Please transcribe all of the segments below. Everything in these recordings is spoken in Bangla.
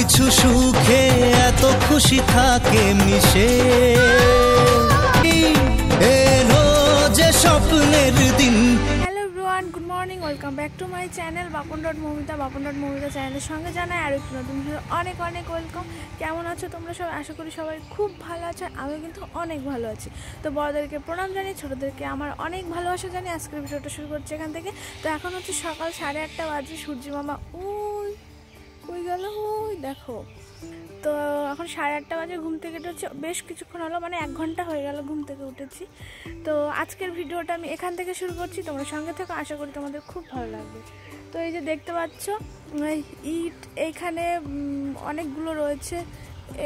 কিছু সুখে এত খুশি থাকে মিশে, এলো যে স্বপ্নের দিন। Hello everyone, good morning, welcome back to my channel বাপন.মৌমিতা চ্যানেলের সঙ্গে জানাই আরও একটু নতুন ভিডিও অনেক অনেক ওয়েলকাম। কেমন আছো তোমরা সবাই? আশা করি সবাই খুব ভালো আছে, আমি কিন্তু অনেক ভালো আছি। তো বড়দেরকে প্রণাম জানিয়ে ছোটোদেরকে আমার অনেক ভালোবাসা জানিয়ে আজকের ভিডিওটা শুরু করছি এখান থেকে। তো এখন হচ্ছে সকাল 8:30 বাজে, সূর্যি মামা ওই গেল, ওই দেখো। তো এখন 8:30 বাজে, ঘুম থেকে উঠেছি বেশ কিছুক্ষণ হলো, মানে 1 ঘন্টা হয়ে গেল ঘুম থেকে উঠেছি। তো আজকের ভিডিওটা আমি এখান থেকে শুরু করছি, তোমরা সঙ্গে থেকে, আশা করি তোমাদের খুব ভালো লাগবে। তো এই যে দেখতে পাচ্ছ ইট এইখানে অনেকগুলো রয়েছে,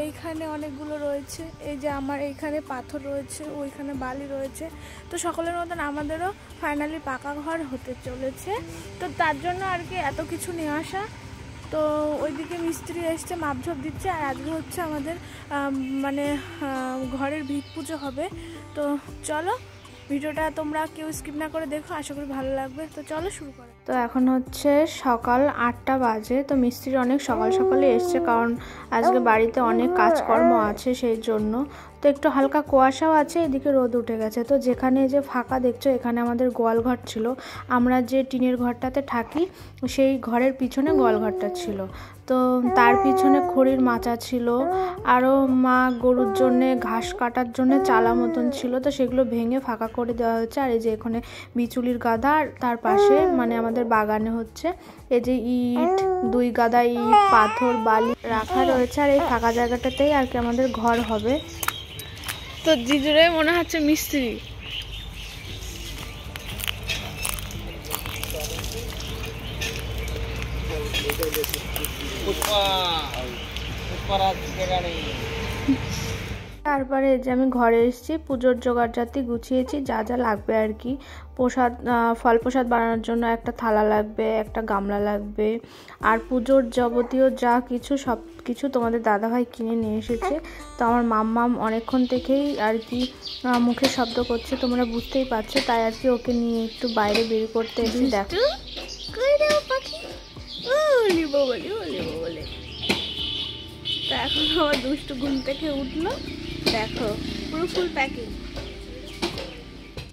এইখানে অনেকগুলো রয়েছে, এই যে আমার এইখানে পাথর রয়েছে, ওইখানে বালি রয়েছে। তো সকলের মতন আমাদেরও ফাইনালি পাকা ঘর হতে চলেছে। তো তার জন্য আর কি এত কিছু নিয়ে আসা। তো ওইদিকে মিস্ত্রি এসছে, মাপঝোপ দিচ্ছে, আর আজকে হচ্ছে আমাদের মানে ঘরের ভিত পুজো হবে। তো চলো ভিডিওটা তোমরা কেউ স্কিপ না করে দেখো, আশা করি ভালো লাগবে। তো চলো শুরু করো। তো এখন হচ্ছে সকাল 8টা বাজে। তো মিস্ত্রি অনেক সকাল সকালে এসছে, কারণ আজকে বাড়িতে অনেক কাজকর্ম আছে সেই জন্য। তো একটু হালকা কুয়াশাও আছে, এদিকে রোদ উঠে গেছে। তো যেখানে যে ফাঁকা দেখছো, এখানে আমাদের গোয়াল ঘর ছিল। আমরা যে টিনের ঘরটাতে থাকি সেই ঘরের পিছনে গোয়াল ঘরটা ছিল। তো তার পিছনে খড়ির মাচা ছিল, আরও মা গরুর জন্যে ঘাস কাটার জন্য চালা মতন ছিল। তো সেগুলো ভেঙে ফাঁকা করে দেওয়া হয়েছে। আর এই যে এখানে বিচুলির গাদা, আর তার পাশে মানে আমাদের বাগানে হচ্ছে এই যে ইট, 2 গাদা ইট, পাথর, বালি রাখা রয়েছে। আর এই ফাঁকা জায়গাটাতেই আর কি আমাদের ঘর হবে। তো জিজুরে মনে হচ্ছে মিস্ত্রি। তারপরে যে আমি ঘরে এসেছি, পুজোর জোগাড়জাতি গুছিয়েছি, যা যা লাগবে আর কি। প্রসাদ, ফল প্রসাদ বানানোর জন্য একটা থালা লাগবে, একটা গামলা লাগবে, আর পুজোর যাবতীয় যা কিছু সব কিছু তোমাদের দাদাভাই কিনে নিয়ে এসেছে। তো আমার মাম্মাম অনেকক্ষণ থেকেই আর কি মুখে শব্দ করছে, তোমরা বুঝতেই পারছো, তাই আর কি ওকে নিয়ে একটু বাইরে বের করতে এসে দেখো। তো এখন আমার দুষ্টু ঘুম থেকে উঠলো, দেখো পুরো ফুল প্যাকিং।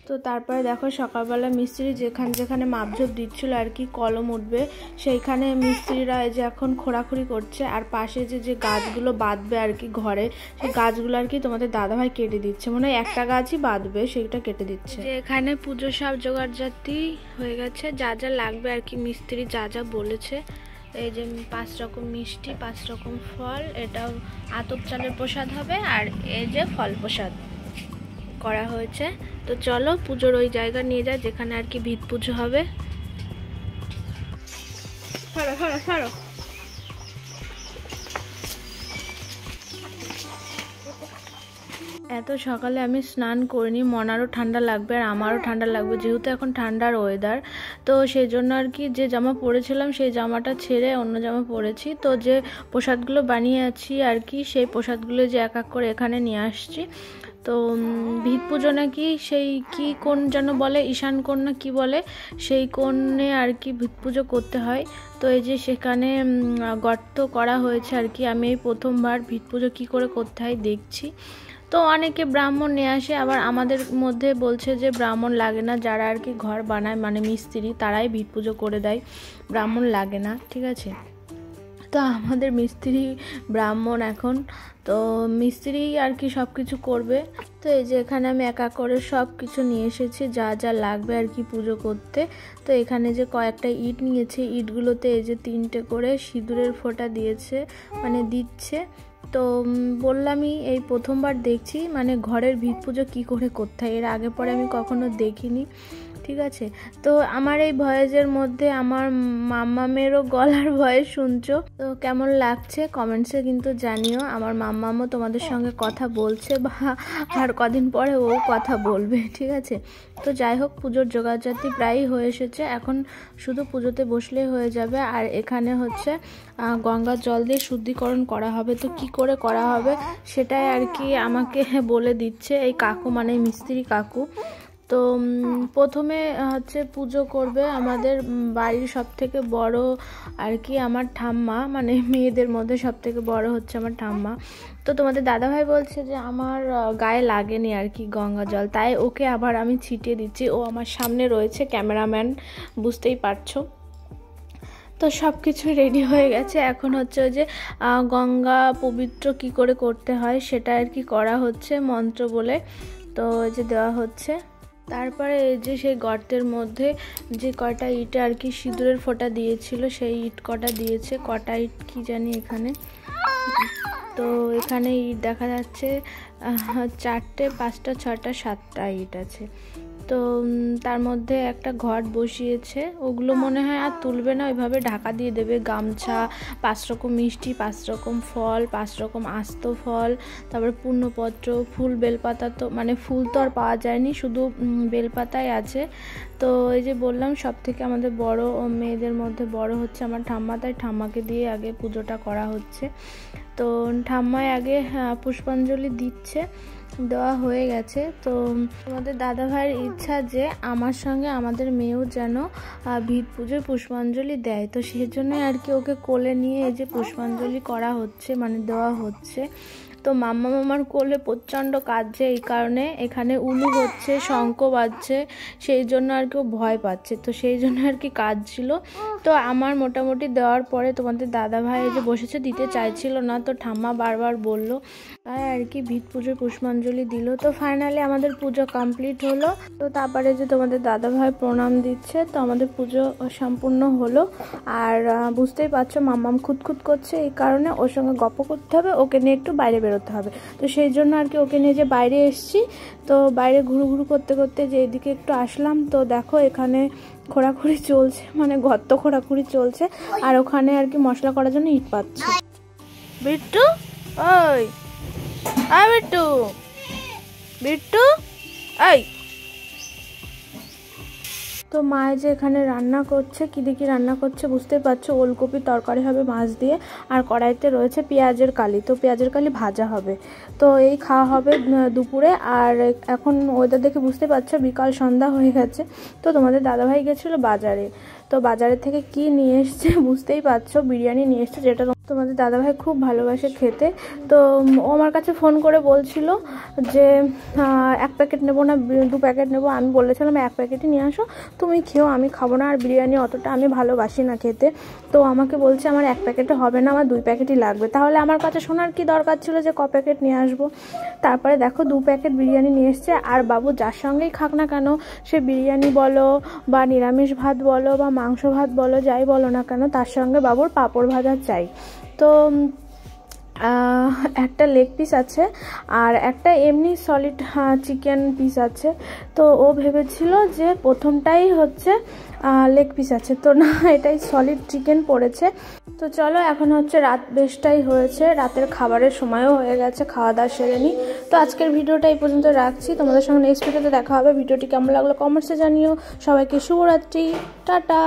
তো তারপরে দেখো সকালবেলা মিস্ত্রি যেখানে মাপঝোপ দিচ্ছিল আর কি, কলম উঠবে সেইখানে মিস্ত্রিরা এই যে এখন খোঁড়াখুড়ি করছে। আর পাশে যে গাছগুলো বাঁধবে আর কি ঘরে, সেই গাছগুলো আর কি তোমাদের দাদাভাই কেটে দিচ্ছে, মনে হয় একটা গাছই বাঁধবে, সেইটা কেটে দিচ্ছে। যে এখানে পুজো সব জোগাড়জাতি হয়ে গেছে, যা যা লাগবে আর কি মিস্ত্রি যা যা বলেছে। এই যে 5 রকম মিষ্টি, 5 রকম ফল, এটাও আতপ চালের প্রসাদ হবে, আর এই যে ফল প্রসাদ করা হয়েছে। তো চলো পুজোর ওই জায়গা নিয়ে যায় যেখানে আর কি ভিত পুজো হবে। এত সকালে আমি স্নান করিনি, মনারও ঠান্ডা লাগবে আর আমারও ঠান্ডা লাগবে, যেহেতু এখন ঠান্ডার ওয়েদার। তো সেই জন্য আর কি যে জামা পরেছিলাম সেই জামাটা ছেড়ে অন্য জামা পরেছি। তো যে প্রসাদগুলো বানিয়ে আছি আর কি, সেই প্রসাদগুলো যে এক এক করে এখানে নিয়ে আসছি। তো ভিত পুজো নাকি সেই কি কোণ যেন বলে, ঈশান কোণ না কি বলে, সেই কোণে আর কি ভিত পুজো করতে হয়। তো এই যে সেখানে গর্ত করা হয়েছে আর কি। আমি এই প্রথমবার ভিত পুজো কী করে করতে হয় দেখছি। তো অনেকে ব্রাহ্মণ নিয়ে আসে, আবার আমাদের মধ্যে বলছে যে ব্রাহ্মণ লাগে না, যারা আর কি ঘর বানায় মানে মিস্ত্রি, তারাই ভিত পুজো করে দেয়, ব্রাহ্মণ লাগে না, ঠিক আছে। তো আমাদের মিস্ত্রি ব্রাহ্মণ এখন, তো মিস্ত্রি আর কি সব কিছু করবে। তো এই যে এখানে আমি একা করে সব কিছু নিয়ে এসেছি যা যা লাগবে আর কি পুজো করতে। তো এখানে যে কয়েকটা ইট নিয়েছি, ইটগুলোতে এই যে 3টে করে সিঁদুরের ফোঁটা দিয়েছে, মানে দিচ্ছে। তো বললামই এই প্রথমবার দেখছি মানে ঘরের ভিত পুজো কী করে করতে হয়, এর আগে পরে আমি কখনো দেখিনি, ঠিক আছে। তো আমার এই ভয়েসের মধ্যে আমার মাম্মামেরও গলার ভয়েস শুনছো, তো কেমন লাগছে কমেন্টসে কিন্তু জানিও। আমার মাম্মামও তোমাদের সঙ্গে কথা বলছে, বা আর কদিন পরে ও কথা বলবে, ঠিক আছে। তো যাই হোক, পুজোর জোগাড়জাতি প্রায়ই হয়ে এসেছে, এখন শুধু পুজোতে বসলেই হয়ে যাবে। আর এখানে হচ্ছে গঙ্গার জল দিয়ে শুদ্ধিকরণ করা হবে। তো কি করে করা হবে সেটাই আর কি আমাকে বলে দিচ্ছে এই কাকু, মানে মিস্ত্রি কাকু। তো প্রথমে হচ্ছে পুজো করবে আমাদের বাড়ির সব থেকে বড় আর কি আমার ঠাম্মা, মানে মেয়েদের মধ্যে সব থেকে বড় হচ্ছে আমার ঠাম্মা। তো তোমাদের দাদাভাই বলছে যে আমার গায়ে লাগেনি আর কি গঙ্গা জল, তাই ওকে আবার আমি ছিটিয়ে দিচ্ছি। ও আমার সামনে রয়েছে, ক্যামেরাম্যান, বুঝতেই পারছো। তো সব কিছু রেডি হয়ে গেছে, এখন হচ্ছে ওই যে গঙ্গা পবিত্র কি করে করতে হয় সেটা আর কি করা হচ্ছে মন্ত্র বলে। তো ওই যে দেওয়া হচ্ছে, তারপরে এই যে সেই গর্তের মধ্যে যে কয়টা ইটে আর কি সিঁদুরের ফোঁটা দিয়েছিল সেই ইট কটা দিয়েছে, কটা ইট কি জানি এখানে। তো এখানে ইট দেখা যাচ্ছে 4টে 5টা 6টা 7টা ইট আছে। তো তার মধ্যে একটা ঘট বসিয়েছে, ওগুলো মনে হয় আর তুলবে না, ওইভাবে ঢাকা দিয়ে দেবে। গামছা, 5 রকম মিষ্টি, 5 রকম ফল, 5 রকম আস্ত ফল, তারপরে পূর্ণপত্র, ফুল, বেলপাতা। তো মানে ফুল তো আর পাওয়া যায়নি, শুধু বেলপাতাই আছে। তো এই যে বললাম সব থেকে আমাদের বড় মেয়েদের মধ্যে বড় হচ্ছে আমার ঠাম্মা, তাই ঠাম্মাকে দিয়ে আগে পুজোটা করা হচ্ছে। তো ঠাম্মায় আগে পুষ্পাঞ্জলি দিচ্ছে, দেওয়া হয়ে গেছে। তো আমাদের দাদা ভাইয়ের ইচ্ছা যে আমার সঙ্গে আমাদের মেয়েও যেন ভিত পুজোয় পুষ্পাঞ্জলি দেয়, তো সেই জন্যই আর কি ওকে কোলে নিয়ে এই যে পুষ্পাঞ্জলি করা হচ্ছে, মানে দেওয়া হচ্ছে। তো মাম্মা মামার কোলে প্রচণ্ড কাঁদছে, এই কারণে এখানে উলু হচ্ছে, শঙ্খ বাজছে, সেই জন্য আর কি ও ভয় পাচ্ছে, তো সেই জন্য আর কি কাঁদছিল। তো আমার মোটামুটি দেওয়ার পরে তোমাদের দাদা ভাই এই যে বসেছে, দিতে চাইছিল না, তো ঠাম্মা বারবার বলল, তাই আর কি ভিত পুজোর পুষ্পাঞ্জলি দিল। তো ফাইনালি আমাদের পুজো কমপ্লিট হলো। তো তারপরে যে তোমাদের দাদা ভাই প্রণাম দিচ্ছে, তো আমাদের পুজো সম্পূর্ণ হলো। আর বুঝতেই পারছো মাম্মাম খুঁতখুত করছে, এই কারণে ওর সঙ্গে গপ্প করতে হবে, ওকে নিয়ে একটু বাইরে বেরোতে হবে। তো সেই জন্য আর কি ওকে নিয়ে যে বাইরে এসছি, তো বাইরে ঘুরু ঘুরু করতে করতে যে এদিকে একটু আসলাম, তো দেখো এখানে খোঁড়াখুড়ি চলছে, মানে গর্ত খোঁড়াখুড়ি চলছে, আর ওখানে আর কি মশলা করার জন্য ইট পাচ্ছে। বিট্টু, ওই বিট্টু, বিট্টু, এই। তো মায়ে যে এখানে রান্না করছে, কী দেখি রান্না করছে বুঝতে পারছো, ওলকপি তরকারি হবে মাছ দিয়ে, আর কড়াইতে রয়েছে পেঁয়াজের কালি, তো পেঁয়াজের কালি ভাজা হবে। তো এই খাওয়া হবে দুপুরে। আর এখন ওয়েদার দেখে বুঝতে পারছো বিকাল সন্ধ্যা হয়ে গেছে। তো তোমাদের দাদাভাই গেছিলো বাজারে, তো বাজারের থেকে কি নিয়ে এসছে বুঝতেই পারছো, বিরিয়ানি নিয়ে এসছে, যেটা তোমাদের দাদাভাই খুব ভালোবাসে খেতে। তো ও আমার কাছে ফোন করে বলছিল যে 1 প্যাকেট নেবো না 2 প্যাকেট নেবো। আমি বলেছিলাম 1 প্যাকেটই নিয়ে আসো, তুমি খেও, আমি খাবো না, আর বিরিয়ানি অতটা আমি ভালোবাসি না খেতে। তো আমাকে বলছে আমার 1 প্যাকেটে হবে না, আমার 2 প্যাকেটই লাগবে। তাহলে আমার কাছে শোনার কি দরকার ছিল যে ক প্যাকেট নিয়ে আসবো। তারপরে দেখো 2 প্যাকেট বিরিয়ানি নিয়ে এসছে। আর বাবু যার সঙ্গেই খাক না কেন, সে বিরিয়ানি বলো বা নিরামিষ ভাত বলো বা মাংস ভাত বলো, যাই বলো না কেন, তার সঙ্গে বাবুর পাঁপড় ভাজা চাই। তো একটা লেগ পিস আছে আর একটা এমনি সলিড চিকেন পিস আছে। তো ও ভেবেছিল যে প্রথমটাই হচ্ছে লেগ পিস আছে, তো না, এটাই সলিড চিকেন পড়েছে। তো চলো এখন হচ্ছে রাত বেশটাই হয়েছে, রাতের খাবারের সময়ও হয়ে গেছে, খাওয়া দাওয়া সেরে নিই। তো আজকের ভিডিওটা এই পর্যন্ত রাখছি, তোমাদের সঙ্গে নেক্সট ভিডিওতে দেখা হবে। ভিডিওটি কেমন লাগলো কমেন্টসে জানিও। সবাইকে শুভরাত্রি, টাটা।